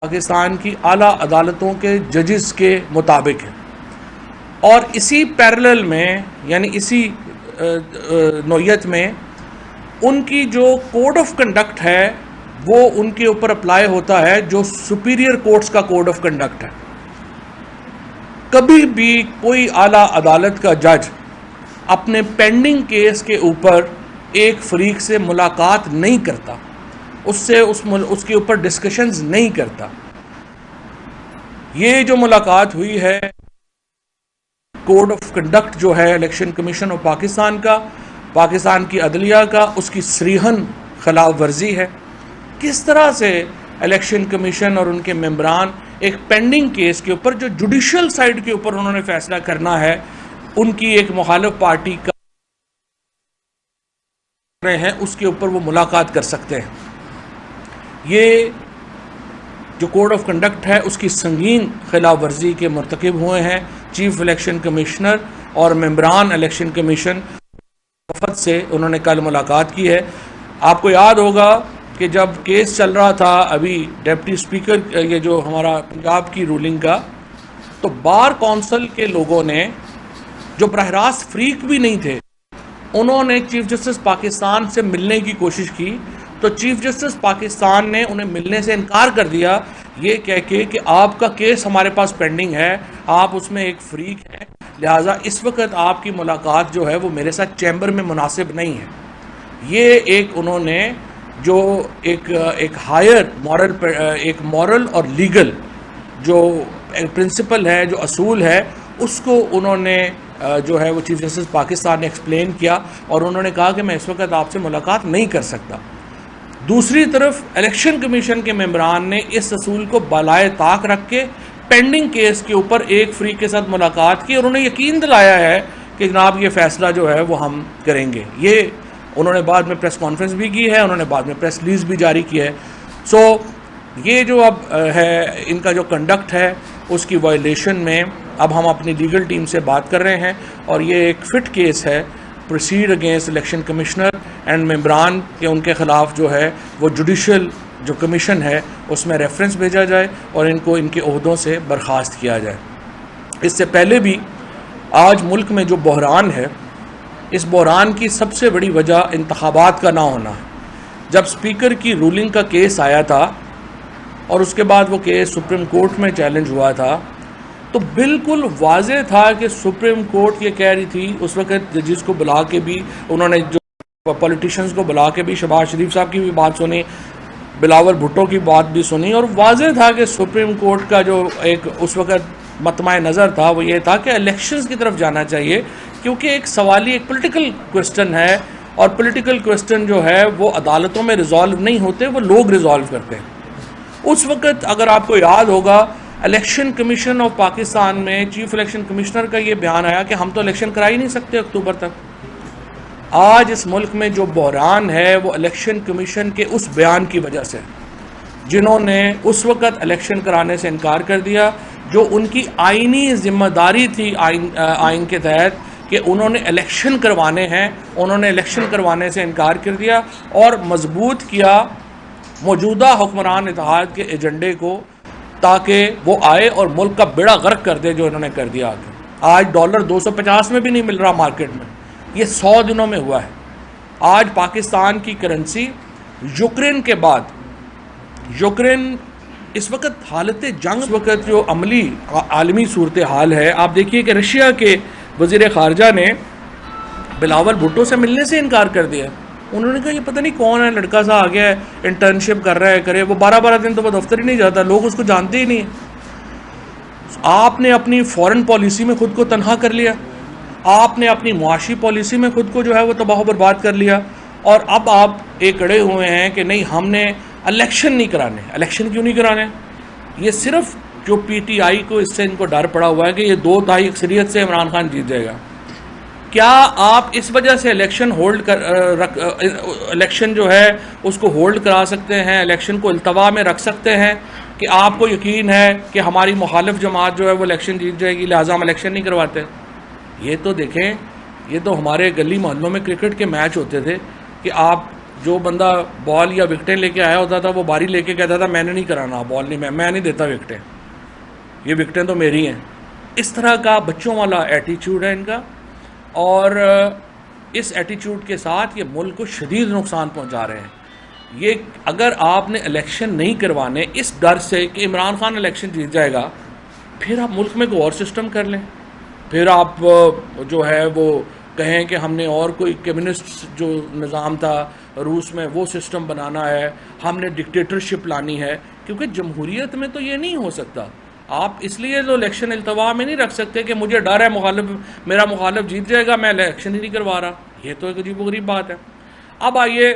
पाकिस्तान की आला अदालतों के जजेस के मुताबिक है। और इसी पैरेलल में यानी इसी नौयत में उनकी जो कोड ऑफ कंडक्ट है वो उनके ऊपर अप्लाई होता है जो सुपीरियर कोर्ट्स का कोड ऑफ कंडक्ट है। कभी भी कोई आला अदालत का जज अपने पेंडिंग केस के ऊपर एक फरीक से मुलाकात नहीं करता, उससे उसके ऊपर डिस्कशंस नहीं करता। ये जो मुलाकात हुई है कोड ऑफ कंडक्ट जो है इलेक्शन कमीशन ऑफ पाकिस्तान का, पाकिस्तान की अदलिया का, उसकी सरीहन खिलाफ वर्जी है। किस तरह से इलेक्शन कमीशन और उनके मेंबरान एक पेंडिंग केस के ऊपर जो जुडिशियल साइड के ऊपर उन्होंने फैसला करना है, उनकी एक मुखालिफ पार्टी का हैं उसके ऊपर वो मुलाकात कर सकते हैं। ये जो कोड ऑफ कंडक्ट है उसकी संगीन खिलाफ वर्जी के मरतकब हुए हैं चीफ इलेक्शन कमिश्नर और मेंबरान इलेक्शन कमीशन वफद से उन्होंने कल मुलाकात की है। आपको याद होगा कि जब केस चल रहा था अभी डिप्टी स्पीकर ये जो हमारा पंजाब की रूलिंग का, तो बार कौंसिल के लोगों ने जो बरह रास्त फ्रीक भी नहीं थे, उन्होंने चीफ जस्टिस पाकिस्तान से मिलने की कोशिश की, तो चीफ जस्टिस पाकिस्तान ने उन्हें मिलने से इनकार कर दिया, ये कह के कि आपका केस हमारे पास पेंडिंग है, आप उसमें एक फ्रीक हैं, लिहाजा इस वक्त आपकी मुलाकात जो है वो मेरे साथ चैम्बर में मुनासिब नहीं है। ये एक उन्होंने जो एक हायर मॉरल और लीगल जो प्रिंसिपल है, जो असूल है, उसको उन्होंने जो है वो चीफ जस्टिस पाकिस्तान ने एक्सप्लेन किया और उन्होंने कहा कि मैं इस वक्त आपसे मुलाकात नहीं कर सकता। दूसरी तरफ इलेक्शन कमीशन के मेंबरान ने इस असूल को बालाए ताक रख के पेंडिंग केस के ऊपर एक फ्रीक के साथ मुलाकात की और उन्हें यकीन दिलाया है कि जनाब ये फैसला जो है वो हम करेंगे। ये उन्होंने बाद में प्रेस कॉन्फ्रेंस भी की है, उन्होंने बाद में प्रेस रिलीज भी जारी की है। सो ये जो अब है इनका जो कंडक्ट है उसकी वायलेशन में अब हम अपनी लीगल टीम से बात कर रहे हैं और ये एक फिट केस है proceed against election commissioner and मेंबरान के, उनके ख़िलाफ़ जो है वो जुडिशल जो कमीशन है उसमें रेफरेंस भेजा जाए और इनको इनके ओहदों से बर्खास्त किया जाए। इससे पहले भी आज मुल्क में जो बहरान है, इस बहरान की सबसे बड़ी वजह इंतखाबात का ना होना है। जब स्पीकर की रूलिंग का केस आया था और उसके बाद वो केस सुप्रीम कोर्ट में चैलेंज हुआ था, तो बिल्कुल वाज़ेह था कि सुप्रीम कोर्ट ये कह रही थी, उस वक्त जजेस को बुला के भी उन्होंने जो पॉलिटिशियंस को बुला के भी शहबाज शरीफ साहब की भी बात सुनी, बिलावल भुट्टो की बात भी सुनी, और वाज़ेह था कि सुप्रीम कोर्ट का जो एक उस वक्त मतमाए नज़र था वो ये था कि इलेक्शंस की तरफ जाना चाहिए, क्योंकि एक सवाली एक पॉलिटिकल क्वेश्चन है और पॉलिटिकल क्वेश्चन जो है वो अदालतों में रिजॉल्व नहीं होते, वो लोग रिजॉल्व करते हैं। उस वक्त अगर आपको याद होगा इलेक्शन कमीशन ऑफ पाकिस्तान में चीफ इलेक्शन कमिश्नर का ये बयान आया कि हम तो इलेक्शन करा ही नहीं सकते अक्टूबर तक। आज इस मुल्क में जो बहरान है वो इलेक्शन कमीशन के उस बयान की वजह से, जिन्होंने उस वक्त इलेक्शन कराने से इनकार कर दिया, जो उनकी आइनी जिम्मेदारी थी आइन के तहत कि उन्होंने इलेक्शन करवाने हैं, उन्होंने इलेक्शन करवाने से इनकार कर दिया और मजबूत किया मौजूदा हुक्मरान इत्तेहाद के एजेंडे को, ताकि वो आए और मुल्क का बेड़ा गर्क कर दे, जो इन्होंने कर दिया आगे। आज डॉलर 250 में भी नहीं मिल रहा मार्केट में, ये 100 दिनों में हुआ है। आज पाकिस्तान की करेंसी यूक्रेन के बाद, यूक्रेन इस वक्त हालत जंग, इस वक्त जो अमली आलमी सूरत हाल है, आप देखिए कि रशिया के वज़ीर ख़ारजा ने बिलावल भुट्टो से मिलने से इनकार कर दिया। उन्होंने कहा ये पता नहीं कौन है, लड़का सा आ गया है, इंटर्नशिप कर रहा है, करे, वो 12-12 दिन तो वो दफ्तर ही नहीं जाता, लोग उसको जानते ही नहीं। आपने अपनी फॉरेन पॉलिसी में खुद को तनहा कर लिया, आपने अपनी मुआशी पॉलिसी में खुद को जो है वो तबाह बर्बाद कर लिया, और अब आप एक अड़े हुए हैं कि नहीं हमने इलेक्शन नहीं कराने। इलेक्शन क्यों नहीं कराने? ये सिर्फ जो PTI को इससे इनको डर पड़ा हुआ है कि ये 2/3 अक्सरियत से इमरान खान जीत जाएगा। क्या आप इस वजह से इलेक्शन इलेक्शन जो है उसको होल्ड करा सकते हैं, इलेक्शन को इल्तवा में रख सकते हैं कि आपको यकीन है कि हमारी मुखालिफ जमात जो है वो इलेक्शन जीत जाएगी, लिहाजा हम इलेक्शन नहीं करवाते? ये तो देखें, ये तो हमारे गली मोहल्लों में क्रिकेट के मैच होते थे कि आप जो बंदा बॉल या विकटें लेके आया होता था वो बारी लेके कहता था मैंने नहीं कराना, बॉल नहीं, मैं नहीं देता विकटें, ये विकटें तो मेरी हैं। इस तरह का बच्चों वाला एटीट्यूड है इनका, और इस एटीट्यूड के साथ ये मुल्क को शदीद नुकसान पहुंचा रहे हैं। ये अगर आपने इलेक्शन नहीं करवाने इस डर से कि इमरान खान इलेक्शन जीत जाएगा, फिर आप मुल्क में कोई और सिस्टम कर लें, फिर आप जो है वो कहें कि हमने और कोई कम्युनिस्ट जो निज़ाम था रूस में वो सिस्टम बनाना है, हमने डिक्टेटरशिप लानी है, क्योंकि जमहूरियत में तो ये नहीं हो सकता। आप इसलिए जो इलेक्शन इल्तवा में नहीं रख सकते कि मुझे डर है मेरा मुखालिफ जीत जाएगा, मैं इलेक्शन ही नहीं करवा रहा। ये तो एक अजीब गरीब बात है। अब आइए,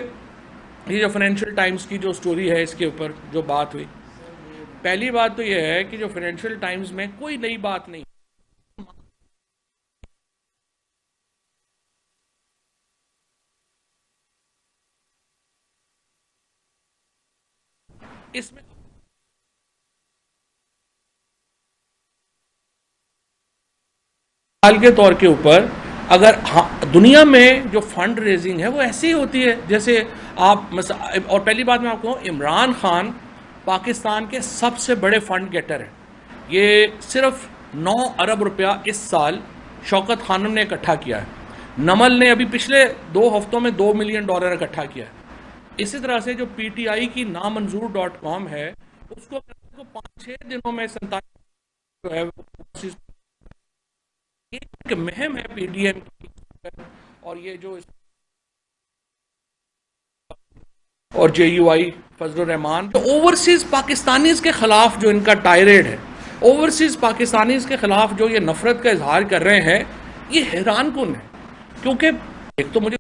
ये जो फाइनेंशियल टाइम्स की जो स्टोरी है इसके ऊपर जो बात हुई, पहली बात तो ये है कि जो फाइनेंशियल टाइम्स में कोई नई बात नहीं, इसमें हाल के तौर के ऊपर अगर दुनिया में जो फंड रेजिंग है वो ऐसी ही होती है जैसे आप और पहली बात मैं आपको कहूँ, इमरान खान पाकिस्तान के सबसे बड़े फंड गेटर है। ये सिर्फ 9 अरब रुपया इस साल शौकत खानम ने इकट्ठा किया है। नमल ने अभी पिछले 2 हफ्तों में $2 मिलियन इकट्ठा किया है। इसी तरह से जो PTI की नामंजूर.com है उसको 5-6 दिनों में 47 जो है एक मुहिम है PDM की, और ये जो और JUI फजलुर रहमान, तो ओवरसीज पाकिस्तानीज के खिलाफ जो इनका टायरेड है, ओवरसीज पाकिस्तानीज के खिलाफ जो ये नफरत का इजहार कर रहे हैं, ये हैरान कुन है। क्योंकि एक तो मुझे